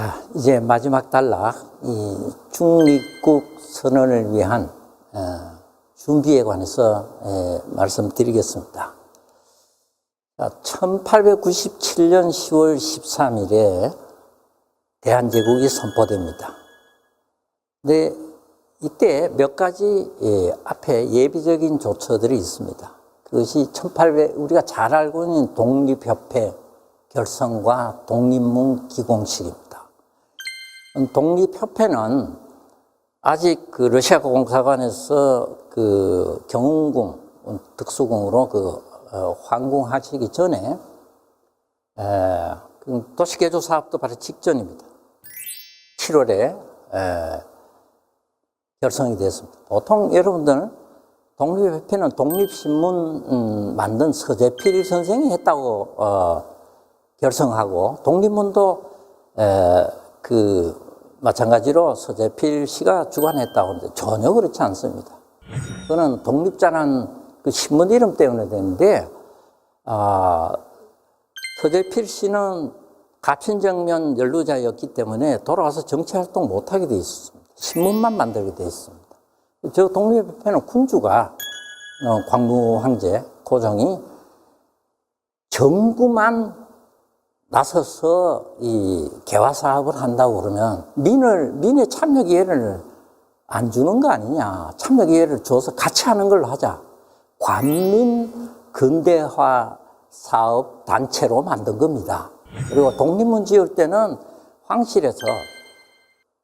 자, 이제 마지막 단락, 이 중립국 선언을 위한 준비에 관해서 말씀드리겠습니다. 1897년 10월 13일에 대한제국이 선포됩니다. 근데 이때 몇 가지 앞에 예비적인 조처들이 있습니다. 그것이 우리가 잘 알고 있는 독립협회 결성과 독립문 기공식입니다. 독립협회는 아직 그 러시아 공사관에서 그 경운궁, 특수궁으로 황궁하시기 전에 도시개조 사업도 바로 직전입니다. 7월에 결성이 됐습니다. 보통 여러분들 독립협회는 독립신문 만든 서재필 선생이 했다고 결성하고, 독립문도 마찬가지로 서재필 씨가 주관했다고 하는데 전혀 그렇지 않습니다. 그거는 독립자란 그 신문 이름 때문에 되는데, 서재필 씨는 가친정면 연루자였기 때문에 돌아와서 정치활동 못하게 돼 있었습니다. 신문만 만들게 돼 있습니다. 저 독립협회는 군주가 광무 황제 고종이 정부만 나서서 이 개화 사업을 한다고 그러면 민의 참여 기회를 안 주는 거 아니냐. 참여 기회를 줘서 같이 하는 걸로 하자. 관민 근대화 사업 단체로 만든 겁니다. 그리고 독립문 지을 때는 황실에서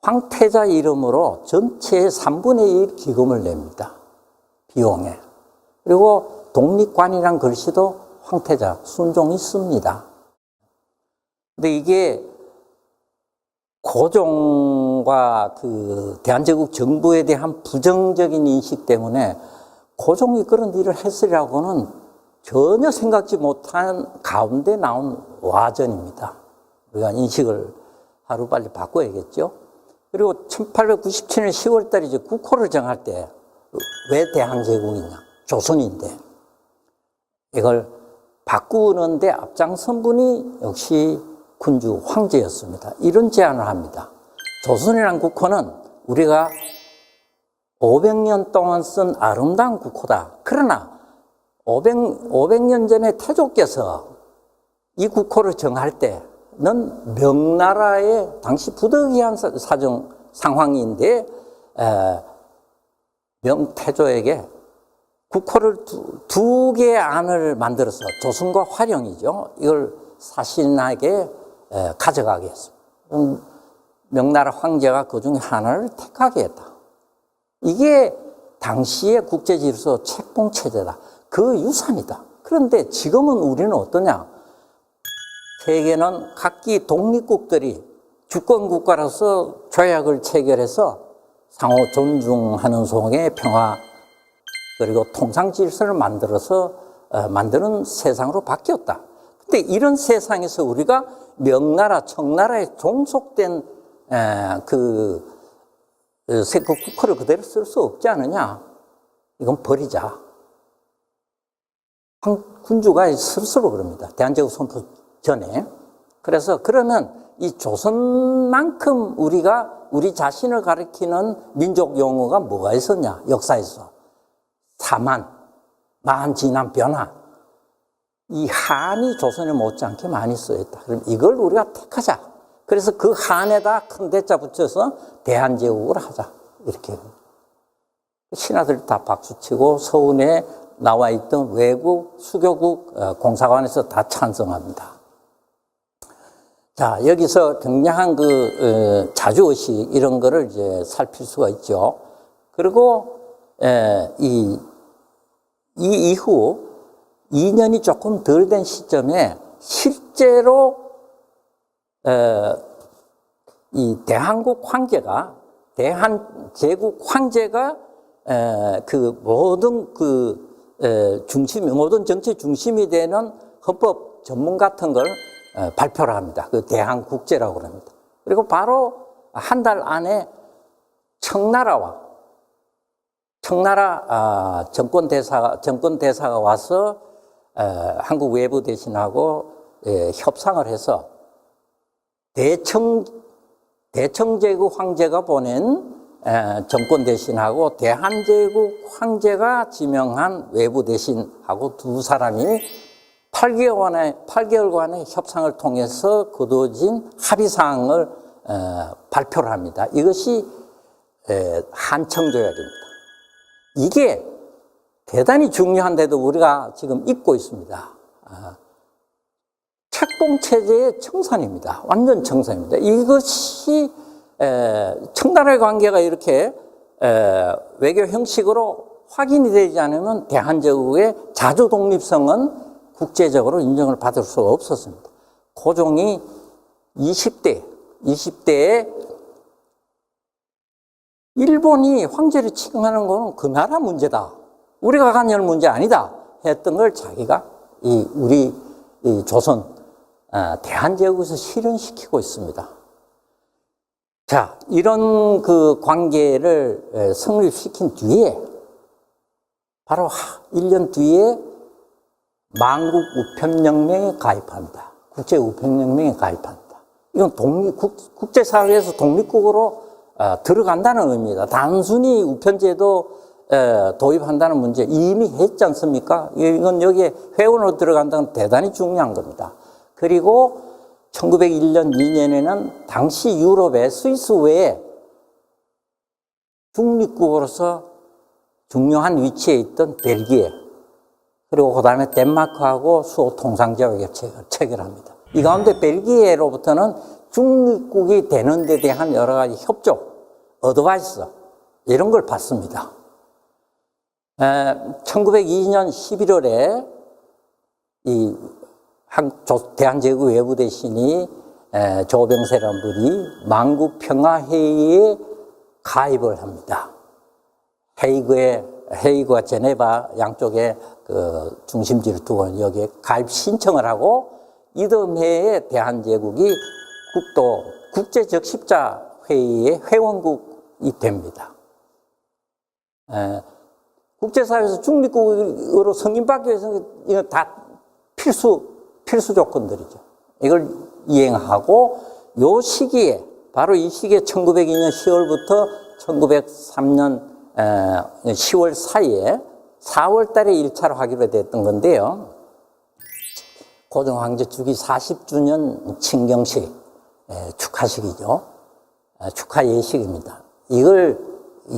황태자 이름으로 전체의 3분의 1 기금을 냅니다. 비용에. 그리고 독립관이란 글씨도 황태자, 순종이 씁니다. 근데 이게 고종과 그 대한제국 정부에 대한 부정적인 인식 때문에 고종이 그런 일을 했으리라고는 전혀 생각지 못한 가운데 나온 와전입니다. 우리가 인식을 하루빨리 바꿔야겠죠. 그리고 1897년 10월 달에 이제 국호를 정할 때 왜 대한제국이냐? 조선인데. 이걸 바꾸는데 앞장선 분이 역시 군주 황제였습니다. 이런 제안을 합니다. 조선이라는 국호는 우리가 500년 동안 쓴 아름다운 국호다. 그러나 500년 전에 태조께서 이 국호를 정할 때는 명나라의 당시 부득이한 상황인데 명태조에게 국호를 두 개의 안을 만들어서 조선과 활용이죠. 이걸 사신에게 가져가게 했습니다. 명나라 황제가 그 중에 하나를 택하게 했다. 이게 당시의 국제질서 책봉체제다. 그 유산이다. 그런데 지금은 우리는 어떠냐? 세계는 각기 독립국들이 주권국가로서 조약을 체결해서 상호 존중하는 속에 평화 그리고 통상질서를 만드는 세상으로 바뀌었다. 근데 이런 세상에서 우리가 명나라, 청나라에 종속된 그 국호를 그대로 쓸 수 없지 않느냐? 이건 버리자. 군주가 스스로 그럽니다. 대한제국 선포 전에. 그래서 그러면 이 조선만큼 우리 자신을 가리키는 민족 용어가 뭐가 있었냐? 역사에서. 사만, 만진한 변화. 이 한이 조선에 못지않게 많이 쓰였다. 그럼 이걸 우리가 택하자. 그래서 그 한에다 큰 대자 붙여서 대한제국을 하자. 이렇게. 신하들 다 박수치고 서운에 나와 있던 외국, 수교국, 공사관에서 다 찬성합니다. 자, 여기서 굉장한 자주의식 이런 거를 이제 살필 수가 있죠. 그리고, 이 이후 2년이 조금 덜 된 시점에 실제로, 이 대한제국 황제가 모든 정치 중심이 되는 헌법 전문 같은 걸 발표를 합니다. 그 대한국제라고 그럽니다. 그리고 바로 한 달 안에 청나라 정권대사가 와서 한국 외부 대신하고 협상을 해서 대청 대청제국 황제가 보낸 정권 대신하고 대한제국 황제가 지명한 외부 대신하고 두 사람이 8개월간의 협상을 통해서 거두어진 합의사항을 발표를 합니다. 이것이 한청조약입니다. 이게 대단히 중요한데도 우리가 지금 잊고 있습니다. 책봉체제의 청산입니다. 완전 청산입니다. 이것이 청나라의 관계가 이렇게 외교 형식으로 확인이 되지 않으면 대한제국의 자주 독립성은 국제적으로 인정을 받을 수가 없었습니다. 고종이 20대에 일본이 황제를 칭하는 것은 그 나라 문제다. 우리가 관여할 문제 아니다. 했던 걸 자기가 우리 조선 대한제국에서 실현시키고 있습니다. 자, 이런 그 관계를 성립시킨 뒤에 바로 1년 뒤에 만국 우편연맹에 가입합니다. 국제 우편연맹에 가입합니다. 이건 국제사회에서 독립국으로 들어간다는 의미입니다. 단순히 우편제도 도입한다는 문제 이미 했지 않습니까? 이건 여기에 회원으로 들어간다는 건 대단히 중요한 겁니다. 그리고 1901년, 2년에는 당시 유럽의 스위스 외에 중립국으로서 중요한 위치에 있던 벨기에, 그리고 그 다음에 덴마크하고 수호 통상제약을 체결합니다. 이 가운데 벨기에로부터는 중립국이 되는 데 대한 여러 가지 협조, 어드바이스, 이런 걸 받습니다. 1902년 11월에 이 대한제국 외부대신이 조병세라는 분이 만국평화회의에 가입을 합니다. 헤이그와 제네바 양쪽에 그 중심지를 두고 여기에 가입 신청을 하고 이듬해에 대한제국이 국제적십자회의의 회원국이 됩니다. 국제사회에서 중립국으로 승인받기 위해서는 이건 다 필수 조건들이죠. 이걸 이행하고 요 시기에 바로 이 시기에 1902년 10월부터 1903년 10월 사이에 4월 달에 1차로 하기로 됐던 건데요. 고종 황제 주기 40주년 친경식 축하식이죠. 축하 예식입니다. 이걸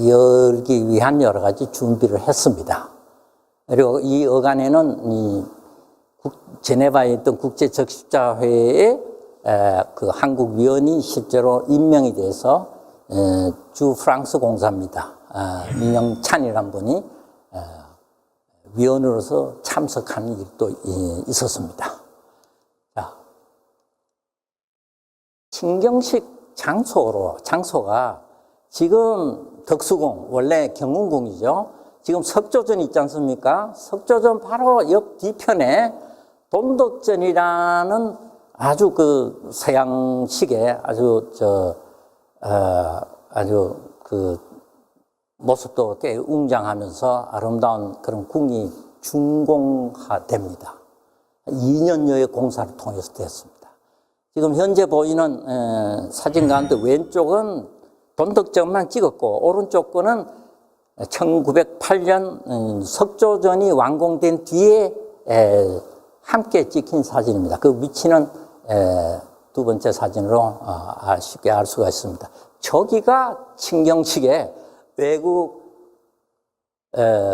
열기 위한 여러 가지 준비를 했습니다. 그리고 이 어간에는 이 제네바에 있던 국제적십자회에 그 한국 위원이 실제로 임명이 돼서 주 프랑스 공사입니다. 민영찬이라는 분이 위원으로서 참석하는 일도 있었습니다. 자, 친경식 장소가 지금 덕수궁, 원래 경운궁이죠. 지금 석조전 있지 않습니까? 석조전 바로 옆 뒤편에 돈덕전이라는 아주 그 서양식의 아주 그 모습도 꽤 웅장하면서 아름다운 그런 궁이 준공화됩니다. 2년여의 공사를 통해서 됐습니다. 지금 현재 보이는 사진 가운데 왼쪽은 돈덕전만 찍었고 오른쪽 거는 1908년 석조전이 완공된 뒤에 함께 찍힌 사진입니다. 그 위치는 두 번째 사진으로 쉽게 알 수가 있습니다. 저기가 친경식의 외국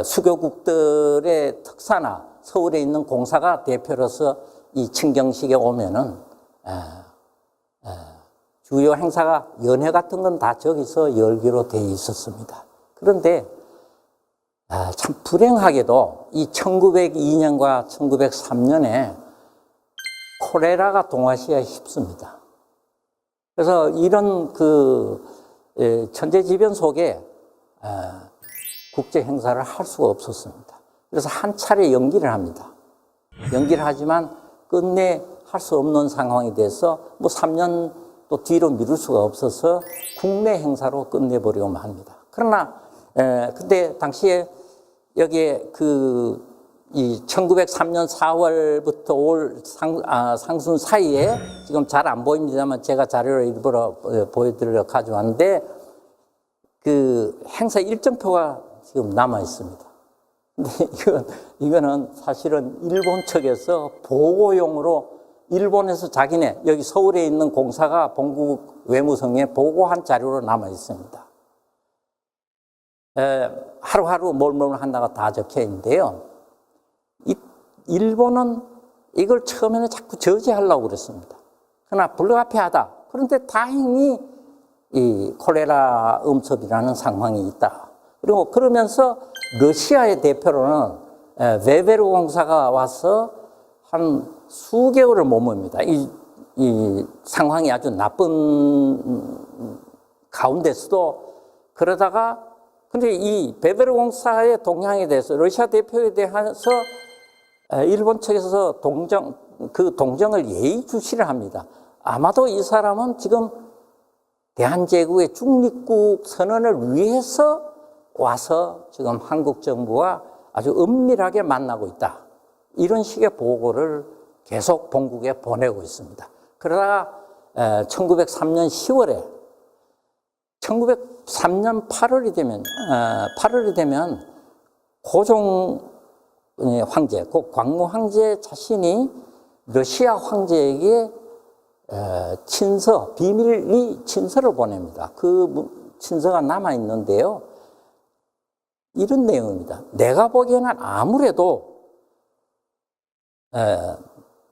수교국들의 특사나 서울에 있는 공사가 대표로서 이 친경식에 오면은 주요 행사가 연회 같은 건 다 저기서 열기로 돼 있었습니다. 그런데 참 불행하게도 이 1902년과 1903년에 콜레라가 동아시아에 휩습니다. 그래서 이런 그 천재지변 속에 국제 행사를 할 수가 없었습니다. 그래서 한 차례 연기를 합니다. 연기를 하지만 끝내 할 수 없는 상황이 돼서 뭐 3년 또 뒤로 미룰 수가 없어서 국내 행사로 끝내버리고만 합니다. 그러나 근데 당시에 여기에 그 이 1903년 4월부터 올 상순 사이에 지금 잘 안 보입니다만 제가 자료를 일부러 보여드리려 가져왔는데 그 행사 일정표가 지금 남아 있습니다. 근데 이거는 사실은 일본 측에서 보고용으로 일본에서 자기네 여기 서울에 있는 공사가 본국 외무성에 보고한 자료로 남아 있습니다. 하루하루 뭘 한다가 다 적혀 있는데요. 일본은 이걸 처음에는 자꾸 저지하려고 그랬습니다. 그러나 불가피하다. 그런데 다행히 이 콜레라 음습이라는 상황이 있다. 그리고 그러면서 러시아의 대표로는 베베르 공사가 와서 한 수개월을 머뭅니다. 이 상황이 아주 나쁜 가운데서도 그러다가 근데 이 베베르 공사의 동향에 대해서 러시아 대표에 대해서 일본 측에서 그 동정을 예의주시를 합니다. 아마도 이 사람은 지금 대한제국의 중립국 선언을 위해서 와서 지금 한국 정부와 아주 은밀하게 만나고 있다. 이런 식의 보고를 계속 본국에 보내고 있습니다. 그러다가 1903년 10월에 1903년 8월이 되면 고종 황제, 그 광무 황제 자신이 러시아 황제에게 비밀리 친서를 보냅니다. 그 친서가 남아 있는데요. 이런 내용입니다. 내가 보기에는 아무래도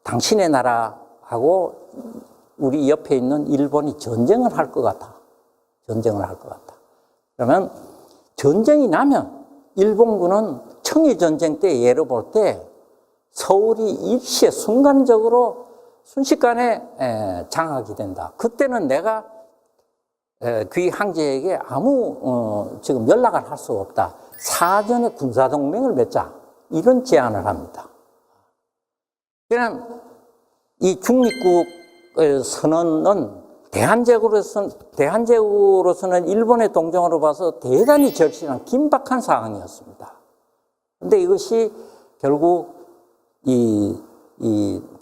당신의 나라하고 우리 옆에 있는 일본이 전쟁을 할 것 같아. 그러면 전쟁이 나면 일본군은 청일전쟁 때 예로 볼 때 서울이 일시에 순간적으로 순식간에 장악이 된다. 그때는 내가 귀 황제에게 아무 지금 연락을 할 수가 없다. 사전에 군사동맹을 맺자. 이런 제안을 합니다. 그냥 이 중립국 선언은 대한제국으로서는 일본의 동정으로 봐서 대단히 절실한 긴박한 상황이었습니다. 그런데 이것이 결국 이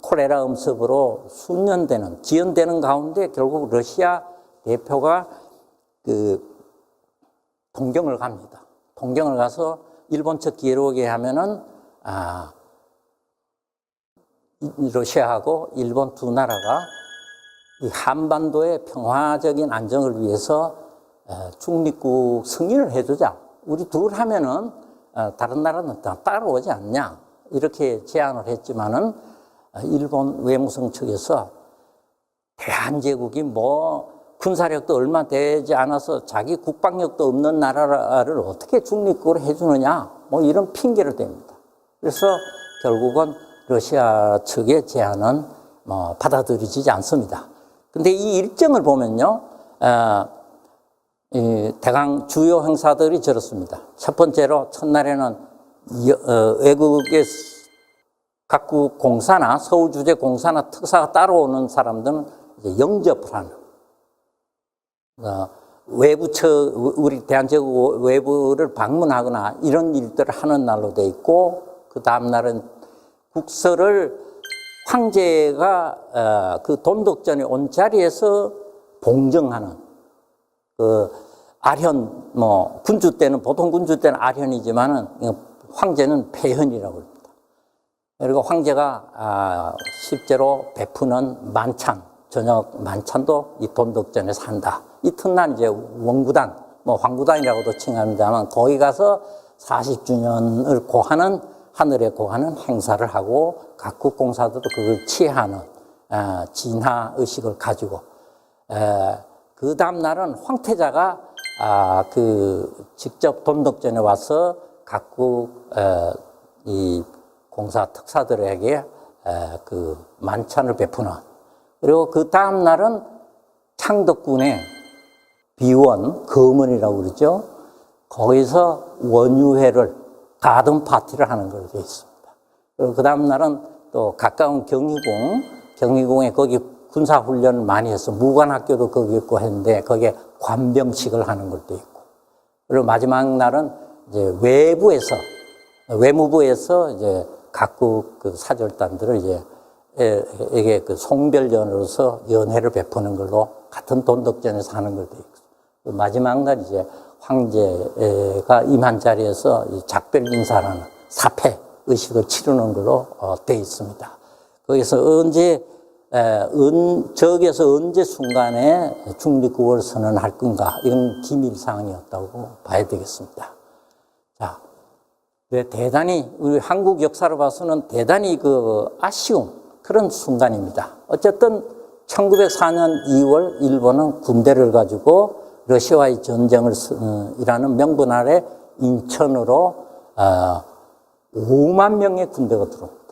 콜레라 음습으로 지연되는 가운데 결국 러시아 대표가 동경을 갑니다. 동경을 가서 일본 측 기록에 하면은 러시아하고 일본 두 나라가 이 한반도의 평화적인 안정을 위해서 중립국 승인을 해주자. 우리 둘 하면은 다른 나라는 다 따라오지 않냐. 이렇게 제안을 했지만은 일본 외무성 측에서 대한제국이 군사력도 얼마 되지 않아서 자기 국방력도 없는 나라를 어떻게 중립국으로 해주느냐. 이런 핑계를 댑니다. 그래서 결국은 러시아 측의 제안은 받아들여지지 않습니다. 근데 이 일정을 보면요, 대강 주요 행사들이 저렇습니다. 첫 번째로 첫날에는 외국의 각국 공사나 서울주재 공사나 특사가 따라오는 사람들은 이제 영접을 하는 외부 우리 대한제국 외부를 방문하거나 이런 일들을 하는 날로 돼 있고 그 다음 날은 국서를 황제가 그 돈독전에 온 자리에서 봉정하는 아현 군주 때는 보통 군주 때는 아현이지만은 황제는 폐현이라고 합니다. 그리고 황제가 실제로 베푸는 만찬 저녁 만찬도 이 돈독전에서 한다. 이튿날 이제 원구단 황구단이라고도 칭합니다만 거기 가서 40주년을 하늘에 고하는 행사를 하고 각국 공사들도 그걸 취하는 진화 의식을 가지고 그 다음 날은 황태자가 직접 돈독전에 와서 각국 이 공사 특사들에게 그 만찬을 베푸는 그리고 그 다음 날은 창덕군의 비원 거문이라고 그러죠. 거기서 원유회를 가든 파티를 하는 걸로 되어 있습니다. 그리고 그 다음 날은 또 가까운 경희궁에 거기 군사훈련을 많이 해서 무관학교도 거기 있고 했는데 거기에 관병식을 하는 걸도 있고 그리고 마지막 날은 이제 외부에서 외무부에서 이제 각국 그 사절단들을 이게 그 송별전으로서 연회를 베푸는 걸로 같은 돈덕전에서 하는 걸 돼 있고, 마지막 날 이제 황제가 임한 자리에서 이 작별 인사라는 사패 의식을 치르는 걸로 돼 있습니다. 거기서 저기에서 언제 순간에 중립국을 선언할 건가, 이건 기밀 사항이었다고 봐야 되겠습니다. 자, 대단히 우리 한국 역사로 봐서는 대단히 그 아쉬운 그런 순간입니다. 어쨌든 1904년 2월 일본은 군대를 가지고 러시아와의 전쟁을 이라는 명분 아래 인천으로 5만 명의 군대가 들어옵니다.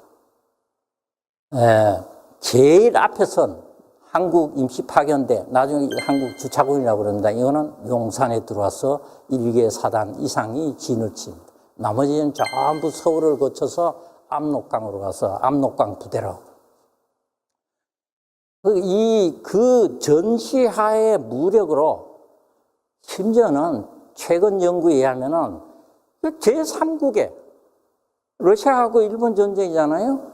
제일 앞에선 한국 임시파견대, 나중에 한국 주차군이라고 그럽니다. 이거는 용산에 들어와서 1개 사단 이상이 진을 칩니다. 나머지는 전부 서울을 거쳐서 압록강으로 가서 압록강 부대라고. 그 전시하의 무력으로, 심지어는 최근 연구에 의하면은 제3국에 러시아하고 일본 전쟁이잖아요.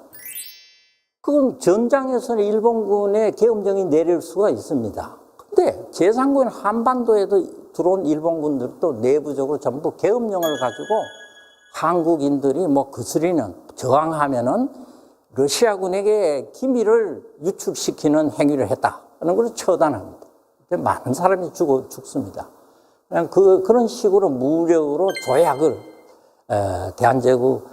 그건 전장에서는 일본군의 계엄령이 내릴 수가 있습니다. 근데 제3국은 한반도에도 들어온 일본군들도 내부적으로 전부 계엄령을 가지고 한국인들이 뭐 거스리는, 저항하면은 러시아군에게 기밀을 유출시키는 행위를 했다는 걸 처단합니다. 많은 사람이 죽습니다. 그냥 그런 식으로 무력으로 조약을, 대한제국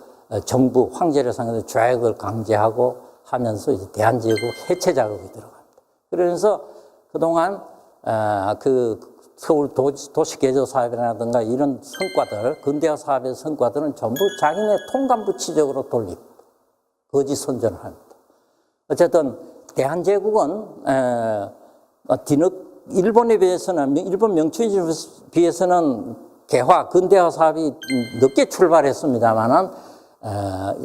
정부, 황제를 상대로 조약을 강제하고 하면서 이제 대한제국 해체 작업이 들어갑니다. 그러면서 그동안, 서울 도시개조 사업이라든가 이런 성과들, 근대화 사업의 성과들은 전부 자기네 통감부치적으로 돌립니다. 거짓 선전을 합니다. 어쨌든 대한제국은 일본에 비해서는, 일본 명치에 비해서는 개화, 근대화 사업이 늦게 출발했습니다만은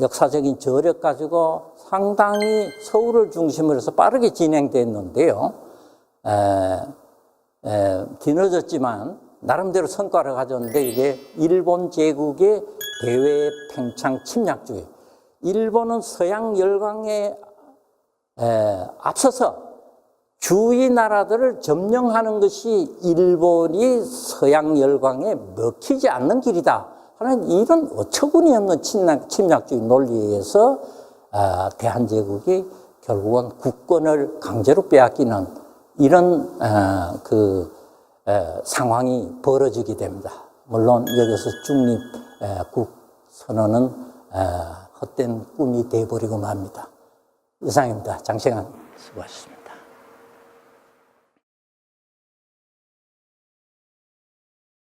역사적인 저력 가지고 상당히 서울을 중심으로 해서 빠르게 진행됐는데요. 뒤늦었지만 나름대로 성과를 가졌는데, 이게 일본 제국의 대외 팽창 침략주의. 일본은 서양 열강에 앞서서 주위 나라들을 점령하는 것이 일본이 서양 열강에 먹히지 않는 길이다 하는 이런 어처구니 없는 침략주의 논리에 의해서 대한제국이 결국은 국권을 강제로 빼앗기는 이런 상황이 벌어지게 됩니다. 물론 여기서 중립국 선언은 헛된 꿈이 되어버리고 맙니다. 이상입니다. 장시간 수고하셨습니다.